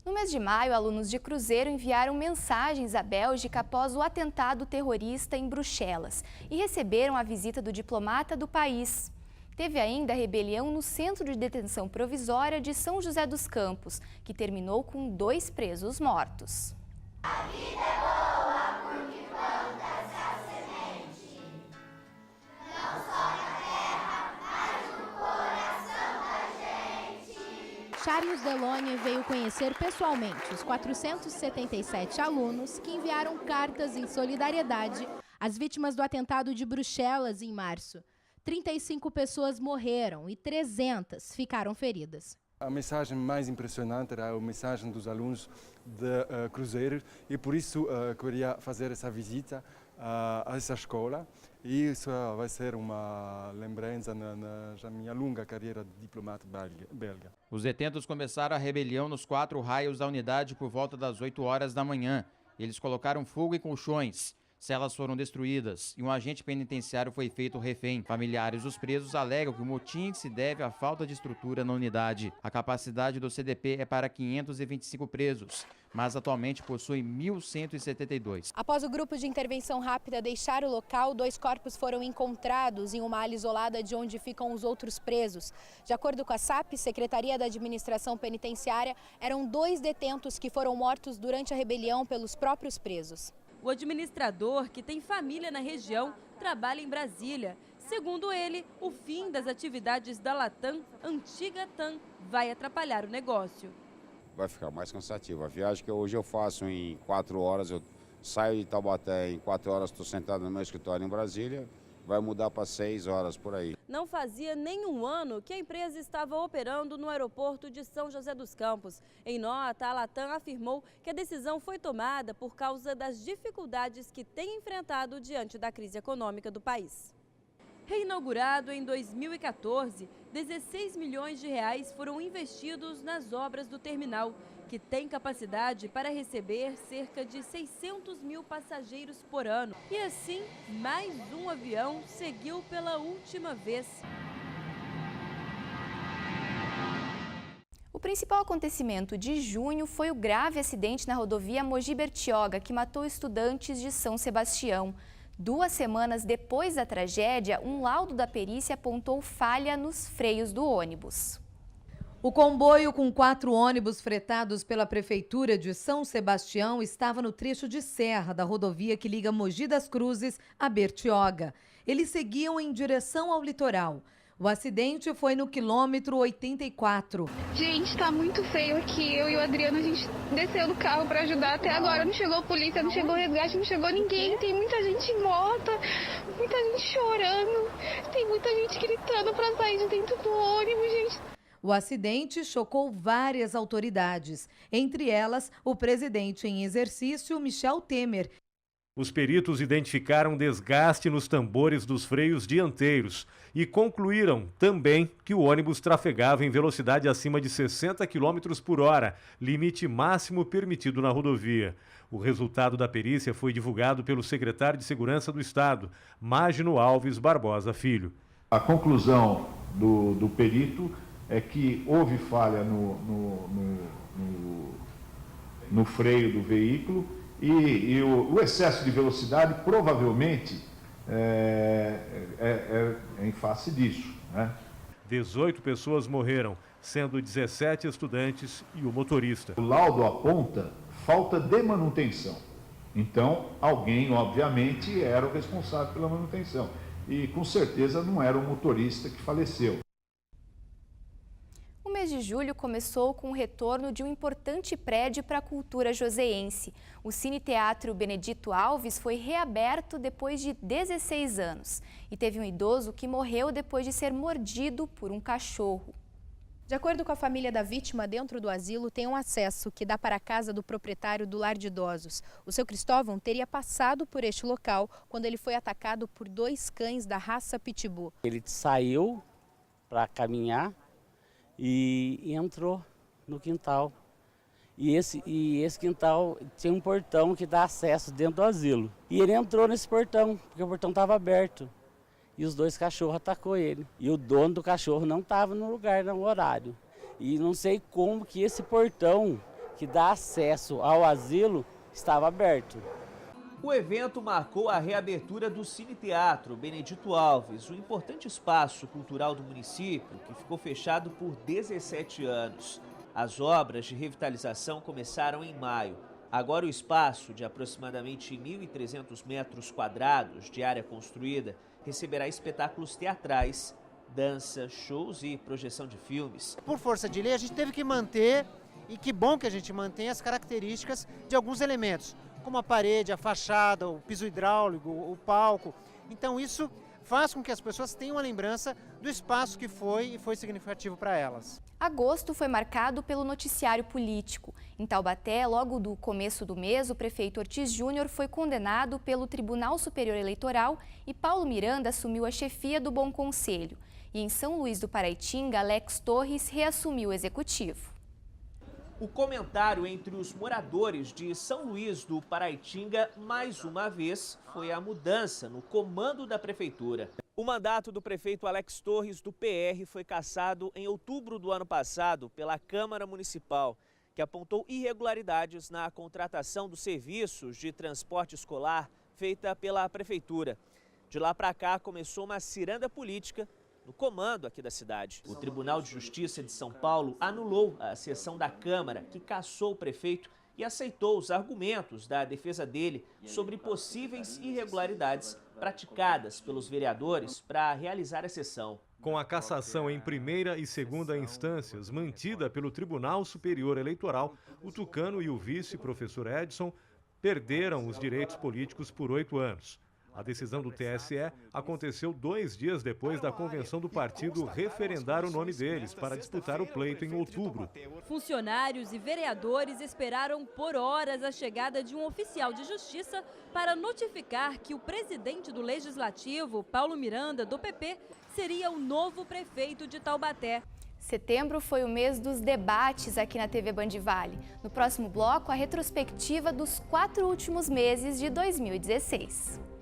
No mês de maio, alunos de cruzeiro enviaram mensagens à Bélgica após o atentado terrorista em Bruxelas e receberam a visita do diplomata do país. Teve ainda a rebelião no Centro de Detenção Provisória de São José dos Campos, que terminou com 2 presos mortos. A vida é boa porque planta-se a semente, não só na terra, mas no coração da gente. Charles Delonne veio conhecer pessoalmente os 477 alunos que enviaram cartas em solidariedade às vítimas do atentado de Bruxelas em março. 35 pessoas morreram e 300 ficaram feridas. A mensagem mais impressionante era a mensagem dos alunos de Cruzeiro e por isso queria fazer essa visita a essa escola e isso vai ser uma lembrança na minha longa carreira de diplomata belga. Os detentos começaram a rebelião nos 4 raios da unidade por volta das 8 horas da manhã. Eles colocaram fogo em colchões. Celas foram destruídas e um agente penitenciário foi feito refém. Familiares dos presos alegam que o motim se deve à falta de estrutura na unidade. A capacidade do CDP é para 525 presos, mas atualmente possui 1.172. Após o grupo de intervenção rápida deixar o local, 2 corpos foram encontrados em uma área isolada de onde ficam os outros presos. De acordo com a SAP, Secretaria da Administração Penitenciária, eram 2 detentos que foram mortos durante a rebelião pelos próprios presos. O administrador, que tem família na região, trabalha em Brasília. Segundo ele, o fim das atividades da Latam, antiga TAM, vai atrapalhar o negócio. Vai ficar mais cansativo. A viagem que hoje eu faço em 4 horas, eu saio de Taubaté em 4 horas, estou sentado no meu escritório em Brasília, vai mudar para 6 horas por aí. Não fazia nem um ano que a empresa estava operando no aeroporto de São José dos Campos. Em nota, a Latam afirmou que a decisão foi tomada por causa das dificuldades que tem enfrentado diante da crise econômica do país. Reinaugurado em 2014, 16 milhões de reais foram investidos nas obras do terminal, que tem capacidade para receber cerca de 600 mil passageiros por ano. E assim, mais um avião seguiu pela última vez. O principal acontecimento de junho foi o grave acidente na rodovia Mogi Bertioga, que matou estudantes de São Sebastião. 2 semanas depois da tragédia, um laudo da perícia apontou falha nos freios do ônibus. O comboio com 4 ônibus fretados pela Prefeitura de São Sebastião estava no trecho de serra da rodovia que liga Mogi das Cruzes a Bertioga. Eles seguiam em direção ao litoral. O acidente foi no quilômetro 84. Gente, tá muito feio aqui. Eu e o Adriano, a gente desceu do carro para ajudar. Até agora não chegou a polícia, não chegou o resgate, não chegou ninguém. Tem muita gente morta, muita gente chorando. Tem muita gente gritando para sair de dentro do ônibus, gente. O acidente chocou várias autoridades, entre elas o presidente em exercício, Michel Temer. Os peritos identificaram desgaste nos tambores dos freios dianteiros e concluíram também que o ônibus trafegava em velocidade acima de 60 km por hora, limite máximo permitido na rodovia. O resultado da perícia foi divulgado pelo secretário de Segurança do Estado, Mágino Alves Barbosa Filho. A conclusão do perito é que houve falha no freio do veículo e o excesso de velocidade provavelmente é em face disso, né? 18 pessoas morreram, sendo 17 estudantes e o motorista. O laudo aponta falta de manutenção. Então, alguém, obviamente, era o responsável pela manutenção. E, com certeza, não era o motorista que faleceu. O mês de julho começou com o retorno de um importante prédio para a cultura joseense. O Cine Teatro Benedito Alves foi reaberto depois de 16 anos. E teve um idoso que morreu depois de ser mordido por um cachorro. De acordo com a família da vítima, dentro do asilo tem um acesso que dá para a casa do proprietário do lar de idosos. O seu Cristóvão teria passado por este local quando ele foi atacado por 2 cães da raça Pitbull. Ele saiu para caminhar e entrou no quintal. E esse quintal tinha um portão que dá acesso dentro do asilo. E ele entrou nesse portão, porque o portão estava aberto. E os 2 cachorros atacou ele. E o dono do cachorro não estava no lugar, no horário. E não sei como que esse portão que dá acesso ao asilo estava aberto. O evento marcou a reabertura do Cine Teatro Benedito Alves, um importante espaço cultural do município que ficou fechado por 17 anos. As obras de revitalização começaram em maio. Agora o espaço, de aproximadamente 1.300 metros quadrados de área construída, receberá espetáculos teatrais, dança, shows e projeção de filmes. Por força de lei, a gente teve que manter, e que bom que a gente mantém as características de alguns elementos, como a parede, a fachada, o piso hidráulico, o palco. Então isso faz com que as pessoas tenham a lembrança do espaço que foi e foi significativo para elas. Agosto foi marcado pelo noticiário político. Em Taubaté, logo do começo do mês, o prefeito Ortiz Júnior foi condenado pelo Tribunal Superior Eleitoral e Paulo Miranda assumiu a chefia do Bom Conselho. E em São Luís do Paraitinga, Alex Torres reassumiu o executivo. O comentário entre os moradores de São Luís do Paraitinga, mais uma vez, foi a mudança no comando da prefeitura. O mandato do prefeito Alex Torres, do PR, foi cassado em outubro do ano passado pela Câmara Municipal, que apontou irregularidades na contratação dos serviços de transporte escolar feita pela prefeitura. De lá para cá, começou uma ciranda política no comando aqui da cidade. O Tribunal de Justiça de São Paulo anulou a sessão da Câmara que cassou o prefeito e aceitou os argumentos da defesa dele sobre possíveis irregularidades praticadas pelos vereadores para realizar a sessão. Com a cassação em primeira e segunda instâncias mantida pelo Tribunal Superior Eleitoral, o tucano e o vice, professor Edson, perderam os direitos políticos por 8 anos. A decisão do TSE aconteceu 2 dias depois da convenção do partido referendar o nome deles para disputar o pleito em outubro. Funcionários e vereadores esperaram por horas a chegada de um oficial de justiça para notificar que o presidente do Legislativo, Paulo Miranda, do PP, seria o novo prefeito de Taubaté. Setembro foi o mês dos debates aqui na TV Band Vale. No próximo bloco, a retrospectiva dos 4 últimos meses de 2016.